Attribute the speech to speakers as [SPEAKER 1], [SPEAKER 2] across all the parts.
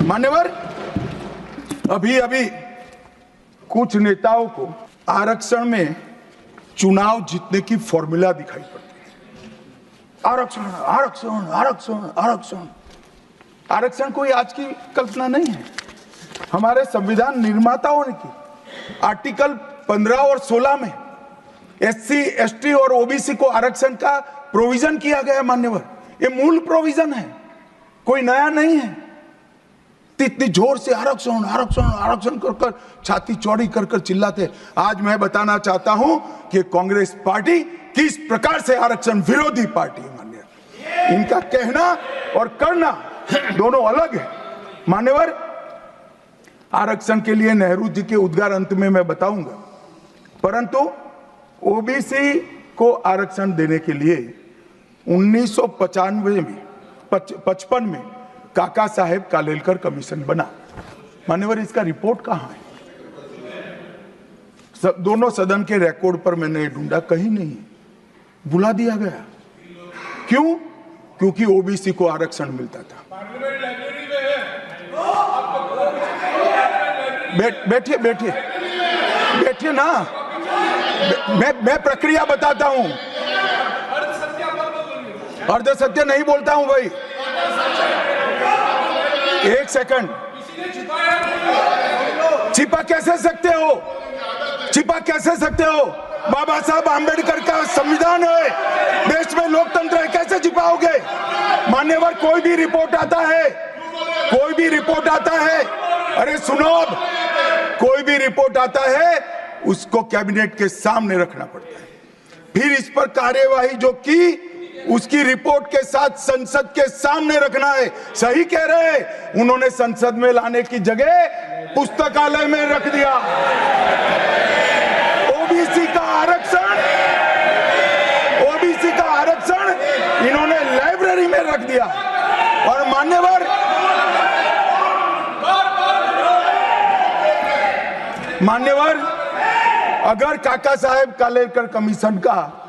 [SPEAKER 1] मान्यवर, अभी अभी कुछ नेताओं को आरक्षण में चुनाव जीतने की फॉर्मूला दिखाई पड़ती है। आरक्षण आरक्षण आरक्षण आरक्षण आरक्षण कोई आज की कल्पना नहीं है। हमारे संविधान निर्माताओं ने की आर्टिकल 15 और 16 में एससी, एसटी और ओबीसी को आरक्षण का प्रोविजन किया गया। मान्यवर, ये मूल प्रोविजन है, कोई नया नहीं है। इतनी जोर से आरक्षण आरक्षण आरक्षण कर छाती चौड़ी कर चिल्लाते। आज मैं बताना चाहता हूं कि कांग्रेस पार्टी किस प्रकार से आरक्षण विरोधी पार्टी है। मान्यवर, इनका कहना और करना दोनों अलग है। मान्यवर, आरक्षण के लिए नेहरू जी के उद्गार अंत में मैं बताऊंगा, परंतु ओबीसी को आरक्षण देने के लिए 1955 में काका साहेब कालेलकर कमीशन बना। मान्यवर, इसका रिपोर्ट कहां है? दोनों सदन के रिकॉर्ड पर मैंने ढूंढा, कहीं नहीं, बुला दिया गया। क्यों? क्योंकि ओबीसी को आरक्षण मिलता था। बैठिए बैठिए बैठिए ना, मैं प्रक्रिया बताता हूं। अर्ध सत्य नहीं बोलता हूं भाई। एक सेकंड, छिपा कैसे सकते हो? छिपा कैसे सकते हो? बाबा साहब आंबेडकर का संविधान है, देश में लोकतंत्र है, कैसे छिपाओगे? मान्यवर, कोई भी रिपोर्ट आता है, कोई भी रिपोर्ट आता है, अरे सुनो, अब कोई भी रिपोर्ट आता है उसको कैबिनेट के सामने रखना पड़ता है। फिर इस पर कार्यवाही जो की उसकी रिपोर्ट के साथ संसद के सामने रखना है। सही कह रहे हैं, उन्होंने संसद में लाने की जगह पुस्तकालय में रख दिया। ओबीसी का आरक्षण इन्होंने लाइब्रेरी में रख दिया। और मान्यवर, अगर काका साहेब कालेलकर कमीशन का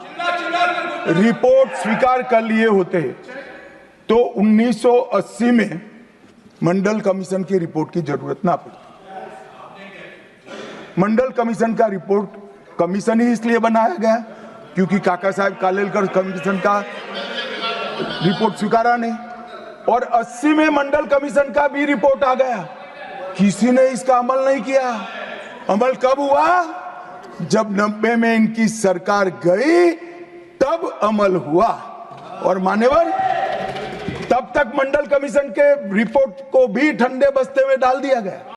[SPEAKER 1] रिपोर्ट स्वीकार कर लिए होते तो 1980 में मंडल कमीशन की रिपोर्ट की जरूरत ना पड़ती। मंडल कमीशन का रिपोर्ट कमीशन ही इसलिए बनाया गया क्योंकि काका साहेब कालेलकर कमीशन का रिपोर्ट स्वीकारा नहीं, और 80 में मंडल कमीशन का भी रिपोर्ट आ गया। किसी ने इसका अमल नहीं किया। अमल कब हुआ? जब 90 में इनकी सरकार गई तब अमल हुआ। और मान्यवर, तब तक मंडल कमीशन के रिपोर्ट को भी ठंडे बस्ते में डाल दिया गया।